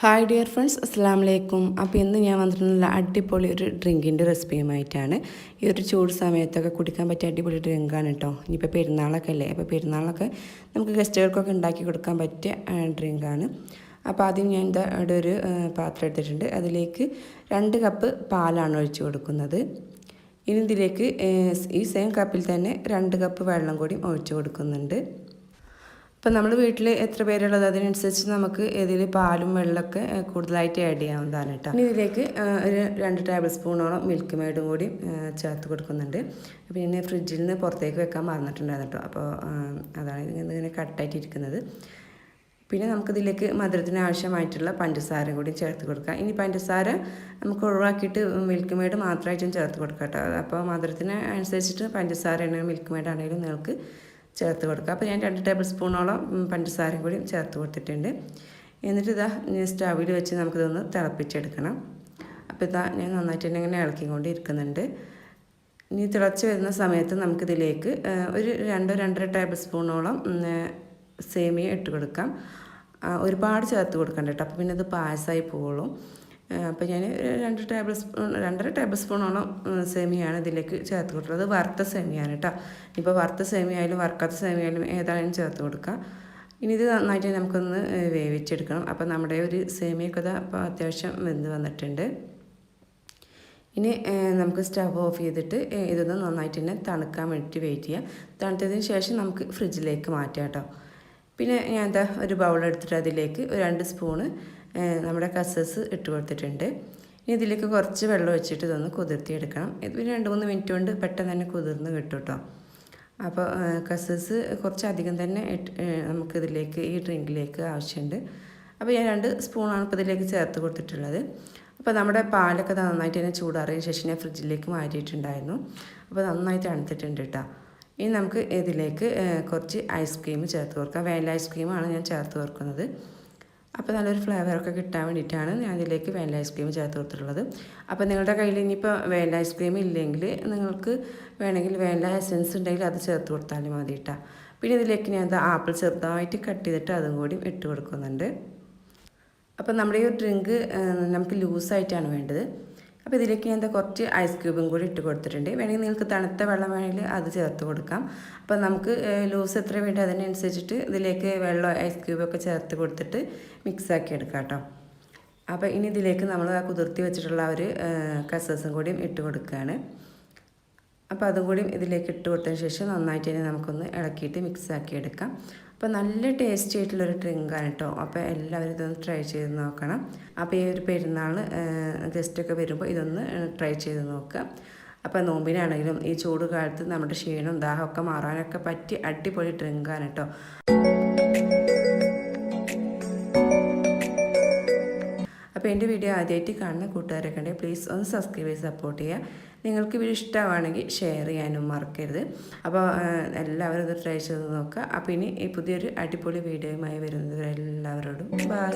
Hi dear friends, അസ്സാം വലൈക്കും. അപ്പോൾ ഇന്ന് ഞാൻ വന്നിട്ടുള്ള അടിപൊളി ഒരു ഡ്രിങ്കിൻ്റെ റെസിപ്പിയുമായിട്ടാണ്. ഈ ഒരു ചൂട് സമയത്തൊക്കെ കുടിക്കാൻ പറ്റിയ അടിപൊളി ഡ്രിങ്കാണ് കേട്ടോ. ഇനിയിപ്പോൾ പെരുന്നാളൊക്കെ അല്ലേ, അപ്പോൾ പെരുന്നാളൊക്കെ നമുക്ക് ഗസ്റ്റുകൾക്കൊക്കെ ഉണ്ടാക്കി കൊടുക്കാൻ പറ്റിയ ഡ്രിങ്കാണ്. അപ്പോൾ ആദ്യം ഞാൻ ഇവിടെ ഒരു പാത്രം എടുത്തിട്ടുണ്ട്. അതിലേക്ക് 2 കപ്പ് പാലാണ് ഒഴിച്ച് കൊടുക്കുന്നത്. ഇനി ഇതിലേക്ക് ഈ സെയിം കപ്പിൽ തന്നെ 2 കപ്പ് വെള്ളം കൂടി ഒഴിച്ച് കൊടുക്കുന്നുണ്ട്. ഇപ്പം നമ്മൾ വീട്ടിൽ എത്ര പേരുള്ളത് അതിനനുസരിച്ച് നമുക്ക് ഇതിൽ പാലും വെള്ളമൊക്കെ കൂടുതലായിട്ട് ആഡ് ചെയ്യാവുന്നതാണ് കേട്ടോ. ഇനി ഇതിലേക്ക് ഒരു 2 ടേബിൾ സ്പൂണോളം മിൽക്ക് മെയ്ഡും കൂടി ചേർത്ത് കൊടുക്കുന്നുണ്ട്. പിന്നെ ഫ്രിഡ്ജിൽ നിന്ന് പുറത്തേക്ക് വെക്കാൻ മറന്നിട്ടുണ്ടായിരുന്നു കേട്ടോ. അപ്പോൾ അതാണ് ഇങ്ങനെ കട്ടായിട്ടിരിക്കുന്നത്. പിന്നെ നമുക്കിതിലേക്ക് മധുരത്തിന് ആവശ്യമായിട്ടുള്ള പഞ്ചസാര കൂടി ചേർത്ത് കൊടുക്കാം. ഇനി പഞ്ചസാര നമുക്ക് ഒഴിവാക്കിയിട്ട് മിൽക്ക് മെയ്ഡ് മാത്രമായിട്ടും ചേർത്ത് കൊടുക്കാം കേട്ടോ. അപ്പോൾ മധുരത്തിന് അനുസരിച്ചിട്ട് പഞ്ചസാരയാണെങ്കിലും മിൽക്ക് മെയ്ഡ് ആണെങ്കിലും നിങ്ങൾക്ക് ചേർത്ത് കൊടുക്കുക. അപ്പോൾ ഞാൻ 2 ടേബിൾ സ്പൂണോളം പഞ്ചസാരയും കൂടി ചേർത്ത് കൊടുത്തിട്ടുണ്ട്. എന്നിട്ട് ഇതാ സ്റ്റവിൽ വെച്ച് നമുക്കിതൊന്ന് തിളപ്പിച്ചെടുക്കണം. അപ്പോൾ ഇതാ ഞാൻ നന്നായിട്ട് തന്നെ ഇങ്ങനെ ഇളക്കിക്കൊണ്ടിരിക്കുന്നുണ്ട്. ഇനി തിളച്ച് വരുന്ന സമയത്ത് നമുക്കിതിലേക്ക് ഒരു 2-2.5 ടേബിൾ സ്പൂണോളം സേമിയ ഇട്ട് കൊടുക്കാം. ഒരുപാട് ചേർത്ത് കൊടുക്കണ്ട കേട്ടോ, അപ്പോൾ പിന്നെ ഇത് പായസമായി പോവുള്ളൂ. അപ്പോൾ ഞാൻ 2.5 ടേബിൾ സ്പൂണോളം സേമിയാണ് ഇതിലേക്ക് ചേർത്ത് കൊടുക്കുന്നത്. വറുത്ത സേമിയാണ് കേട്ടോ. ഇപ്പോൾ വറുത്ത സേമിയായാലും വറുക്കാത്ത സേമിയായാലും ഏതായാലും ചേർത്ത് കൊടുക്കുക. ഇനി ഇത് നന്നായിട്ട് നമുക്കൊന്ന് വേവിച്ചെടുക്കണം. അപ്പോൾ നമ്മുടെ ഒരു സേമിയൊക്കെ ഇപ്പോൾ അത്യാവശ്യം വെന്ത് വന്നിട്ടുണ്ട്. ഇനി നമുക്ക് സ്റ്റവ് ഓഫ് ചെയ്തിട്ട് ഇതൊന്ന് നന്നായിട്ട് തന്നെ തണുക്കാൻ വേണ്ടി വെയിറ്റ് ചെയ്യാം. തണുത്തതിന് ശേഷം നമുക്ക് ഫ്രിഡ്ജിലേക്ക് മാറ്റാം കേട്ടോ. പിന്നെ ഞാൻ എന്താ ഒരു ബൗൾ എടുത്തിട്ട് അതിലേക്ക് ഒരു 2 സ്പൂണ് നമ്മുടെ കസസ് ഇട്ട് കൊടുത്തിട്ടുണ്ട്. ഇനി ഇതിലേക്ക് കുറച്ച് വെള്ളം ഒഴിച്ചിട്ട് ഇതൊന്ന് കുതിർത്തിയെടുക്കണം. ഇത് 2-3 മിനിറ്റ് കൊണ്ട് പെട്ടെന്ന് തന്നെ കുതിർന്ന് കിട്ടും കേട്ടോ. അപ്പോൾ കസസ് കുറച്ചധികം തന്നെ നമുക്കിതിലേക്ക് ഈ ഡ്രിങ്കിലേക്ക് ആവശ്യമുണ്ട്. അപ്പോൾ ഞാൻ 2 സ്പൂണാണ് ഇപ്പോൾ ഇതിലേക്ക് ചേർത്ത് കൊടുത്തിട്ടുള്ളത്. അപ്പോൾ നമ്മുടെ പാലൊക്കെ നന്നായിട്ട് തന്നെ ചൂടാറിയതിന് ശേഷം ഞാൻ ഫ്രിഡ്ജിലേക്ക് മാറ്റിയിട്ടുണ്ടായിരുന്നു. അപ്പോൾ നന്നായിട്ട് തണുത്തിട്ടുണ്ട് കേട്ടോ. ഇനി നമുക്ക് ഇതിലേക്ക് കുറച്ച് ഐസ്ക്രീം ചേർത്ത് കൊടുക്കാം. വാനില ഐസ്ക്രീമാണ് ഞാൻ ചേർത്ത് കൊടുക്കുന്നത്. അപ്പോൾ നല്ലൊരു ഫ്ലേവറൊക്കെ കിട്ടാൻ വേണ്ടിയിട്ടാണ് ഞാൻ ഇതിലേക്ക് വാനില ഐസ്ക്രീം ചേർത്ത് കൊടുത്തിട്ടുള്ളത്. അപ്പോൾ നിങ്ങളുടെ കയ്യിൽ ഇനിയിപ്പോൾ വാനില ഐസ്ക്രീം ഇല്ലെങ്കിൽ നിങ്ങൾക്ക് വേണമെങ്കിൽ വാനില എസൻസ് ഉണ്ടെങ്കിൽ അത് ചേർത്ത് കൊടുത്താലും മതി കേട്ടോ. പിന്നെ ഇതിലേക്ക് ഞാൻ ആപ്പിൾ ചെറുതായിട്ട് കട്ട് ചെയ്തിട്ട് അതും കൂടി ഇട്ട് കൊടുക്കുന്നുണ്ട്. അപ്പോൾ നമ്മുടെ ഈ ഡ്രിങ്ക് നമുക്ക് ലൂസായിട്ടാണ് വേണ്ടത്. അപ്പോൾ ഇതിലേക്ക് ഞാൻ കുറച്ച് ഐസ് ക്യൂബും കൂടി ഇട്ട് കൊടുത്തിട്ടുണ്ട്. വേണമെങ്കിൽ നിങ്ങൾക്ക് തണുത്ത വെള്ളം വേണമെങ്കിൽ അത് ചേർത്ത് കൊടുക്കാം. അപ്പോൾ നമുക്ക് ലൂസ് എത്ര വേണ്ടി അതിനനുസരിച്ചിട്ട് ഇതിലേക്ക് വെള്ളം ഐസ് ക്യൂബൊക്കെ ചേർത്ത് കൊടുത്തിട്ട് മിക്സാക്കി എടുക്കാം കേട്ടോ. അപ്പോൾ ഇനി ഇതിലേക്ക് നമ്മൾ കുതിർത്തി വെച്ചിട്ടുള്ള ഒരു കസസും കൂടിയും ഇട്ട് കൊടുക്കുകയാണ്. അപ്പോൾ അതും കൂടി ഇതിലേക്ക് ഇട്ട് കൊടുത്തതിന് ശേഷം നന്നായിട്ട് തന്നെ നമുക്കൊന്ന് ഇളക്കിയിട്ട് മിക്സാക്കി എടുക്കാം. അപ്പോൾ നല്ല ടേസ്റ്റി ആയിട്ടുള്ളൊരു ഡ്രിങ്കാണ് കേട്ടോ. അപ്പോൾ എല്ലാവരും ഇതൊന്ന് ട്രൈ ചെയ്ത് നോക്കണം. അപ്പോൾ ഈ ഒരു പെരുന്നാൾ ഗസ്റ്റൊക്കെ വരുമ്പോൾ ഇതൊന്ന് ട്രൈ ചെയ്ത് നോക്കുക. അപ്പോൾ നോമ്പിനാണെങ്കിലും ഈ ചൂട് കാലത്ത് നമ്മുടെ ക്ഷീണം ദാഹമൊക്കെ മാറാനൊക്കെ പറ്റിയ അടിപൊളി ഡ്രിങ്കാണ് കേട്ടോ. അപ്പോൾ എൻ്റെ വീഡിയോ ആദ്യമായിട്ട് കാണുന്ന കൂട്ടുകാരൊക്കെ ഉണ്ടെങ്കിൽ പ്ലീസ് ഒന്ന് സബ്സ്ക്രൈബ് ചെയ്ത് സപ്പോർട്ട് ചെയ്യുക. നിങ്ങൾക്ക് വീഡിയോ ഇഷ്ടമാണെങ്കിൽ ഷെയർ ചെയ്യാനും മറക്കരുത്. അപ്പോൾ എല്ലാവരും ഇത് ട്രൈ ചെയ്ത് നോക്കുക. അപ്പോൾ ഇനി ഈ പുതിയൊരു അടിപൊളി വീഡിയോയുമായി വരുന്നത് എല്ലാവരോടും ബൈ.